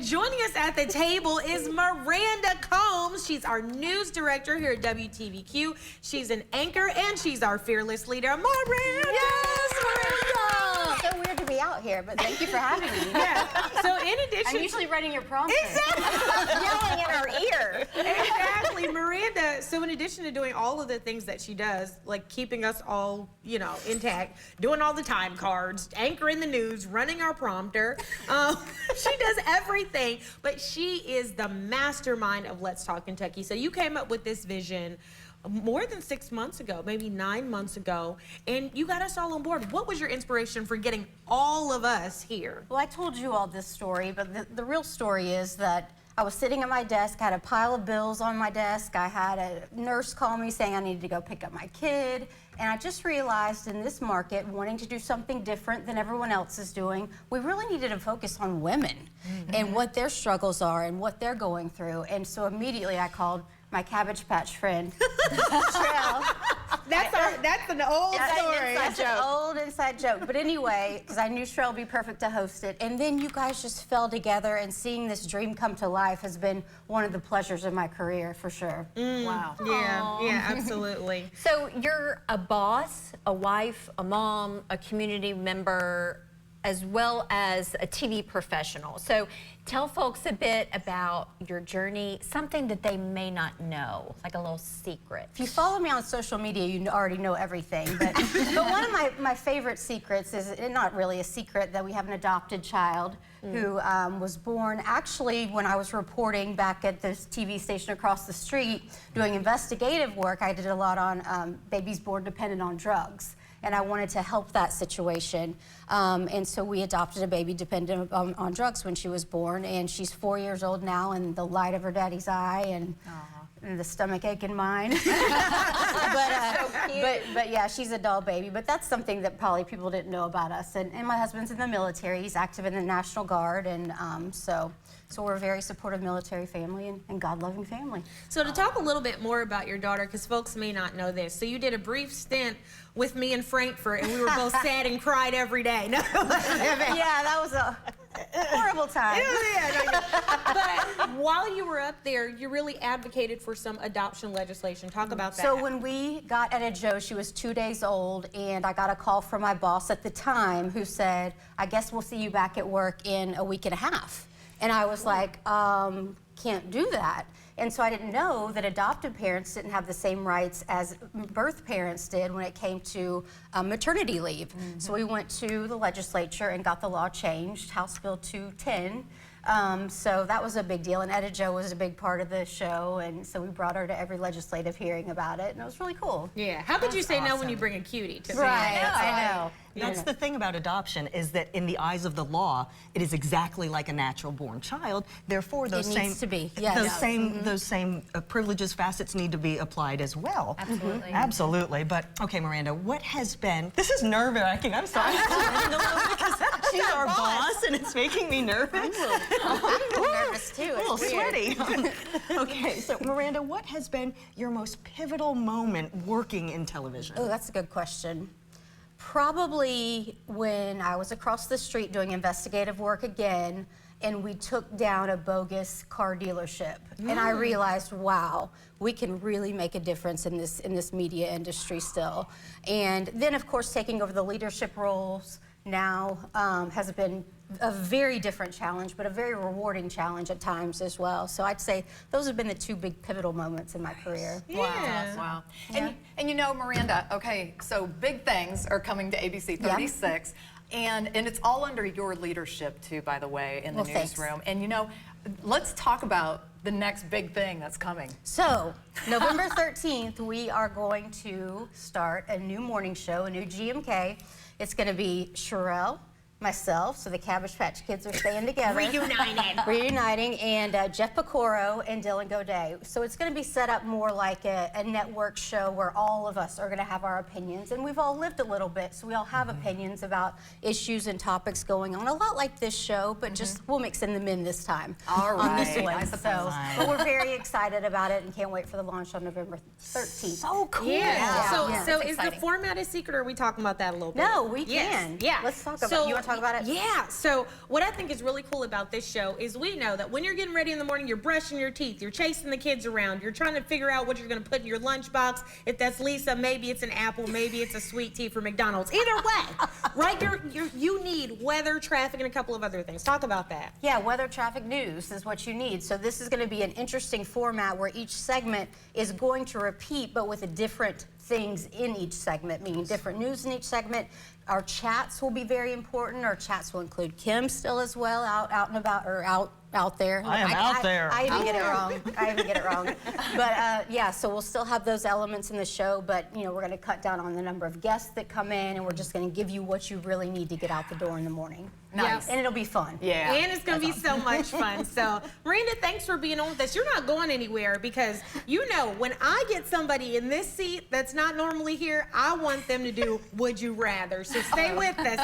Joining us at the table is Miranda Combs. She's our news director here at WTVQ. She's an anchor and she's our fearless leader, Miranda. Yes, Miranda! It's so weird to be out here, but thank you for having me. Yeah. So in addition, I'm usually writing your prompts. Exactly. Yelling in our ear. Exactly, Miranda. So in addition to doing all of the things that she does, like keeping us all, you know, intact, doing all the time cards, anchoring the news, running our prompter, she does everything. But she is the mastermind of Let's Talk Kentucky. So you came up with this vision more than 6 months ago, maybe 9 months ago, and you got us all on board. What was your inspiration for getting all of us here? Well, I told you all this story, but the real story is that I was sitting at my desk, I had a pile of bills on my desk, I had a nurse call me saying I needed to go pick up my kid, and I just realized in this market, wanting to do something different than everyone else is doing, we really needed to focus on women and what their struggles are and what they're going through. And so immediately I called my Cabbage Patch friend, Trell. That's an old story. That's an old inside joke. But anyway, because I knew Shrell would be perfect to host it. And then you guys just fell together, and seeing this dream come to life has been one of the pleasures of my career, for sure. Wow. Yeah, yeah, absolutely. So you're a boss, a wife, a mom, a community member, as well as a TV professional. So tell folks a bit about your journey, something that they may not know, like a little secret. If you follow me on social media, you already know everything. But, but one of my favorite secrets is, not really a secret, that we have an adopted child who was born actually when I was reporting back at this TV station across the street doing investigative work. I did a lot on babies born dependent on drugs, and I wanted to help that situation. And so we adopted a baby dependent on drugs when she was born, and she's 4 years old now, and the light of her daddy's eye, and the stomach ache in mine. But yeah, she's a doll baby. But that's something that probably people didn't know about us. And my husband's in the military. He's active in the National Guard, and so we're a very supportive military family and God-loving family. So to talk a little bit more about your daughter, because folks may not know this. So you did a brief stint with me in Frankfurt, and we were both sad and cried every day. No, yeah, that was a horrible time. But while you were up there, you really advocated for some adoption legislation. Talk about that. So when we got Etta Jo, she was 2 days old, and I got a call from my boss at the time who said, I guess we'll see you back at work in a week and a half. And I was like, can't do that. And so I didn't know that adoptive parents didn't have the same rights as birth parents did when it came to maternity leave. So we went to the legislature and got the law changed, House Bill 210. So that was a big deal, and Etta Jo was a big part of the show, and so we brought her to every legislative hearing about it, and it was really cool. Yeah, how could you say no when you bring a cutie to Right, I know. That's the thing about adoption, is that in the eyes of the law, it is exactly like a natural-born child. Therefore, those needs to be, yes. those same privileges, facets need to be applied as well. Absolutely. Absolutely. But okay, Miranda, what has been? This is nerve-wracking. I'm sorry. Because she's our boss, and it's making me nervous. I'm nervous too. A little sweaty. Okay, so Miranda, what has been your most pivotal moment working in television? Oh, that's a good question. Probably when I was across the street doing investigative work again, and we took down a bogus car dealership. And I realized, wow, we can really make a difference in this media industry still. And then, of course, taking over the leadership roles now has been a very different challenge, but a very rewarding challenge at times as well. So I'd say those have been the two big pivotal moments in my career. Yeah. Wow. Yeah. And you know, Miranda, okay, so big things are coming to ABC 36. And it's all under your leadership too, by the way, in the newsroom. And you know, let's talk about the next big thing that's coming. So, November 13th, we are going to start a new morning show, a new GMK. It's going to be Sherelle, myself, so the Cabbage Patch Kids are staying together. Reuniting, and Jeff Pecoro and Dylan Godet. So it's going to be set up more like a network show where all of us are going to have our opinions, and we've all lived a little bit, so we all have opinions about issues and topics going on, a lot like this show, but just we'll mix in them in this time. All right. On this one. I suppose. But we're very excited about it and can't wait for the launch on November 13th. So cool. Yeah. So is the exciting. format a secret, or are we talking about that a little bit? No, we can. Yeah. Let's talk about So you want to talk about it? Yeah. So what I think is really cool about this show is we know that when you're getting ready in the morning, you're brushing your teeth, you're chasing the kids around, you're trying to figure out what you're going to put in your lunchbox. If that's Lisa, maybe it's an apple, maybe it's a sweet tea for McDonald's. Either way, right? You need weather, traffic, and a couple of other things. Talk about that. Yeah, weather, traffic, news is what you need. So this is going to be an interesting format where each segment is going to repeat, but with a different things in each segment, meaning different news in each segment. Our chats will be very important. Our chats will include Kim still as well, out and about, or out there. I am out there. I even get it wrong. I even get it wrong. But yeah, so we'll still have those elements in the show, but you know, we're going to cut down on the number of guests that come in, and we're just going to give you what you really need to get out the door in the morning. Nice. And it'll be fun. Yeah. And it's going to be so much fun. So, Miranda, thanks for being on with us. You're not going anywhere because you know when I get somebody in this seat that's not normally here, I want them to do Would You Rather. So stay with us.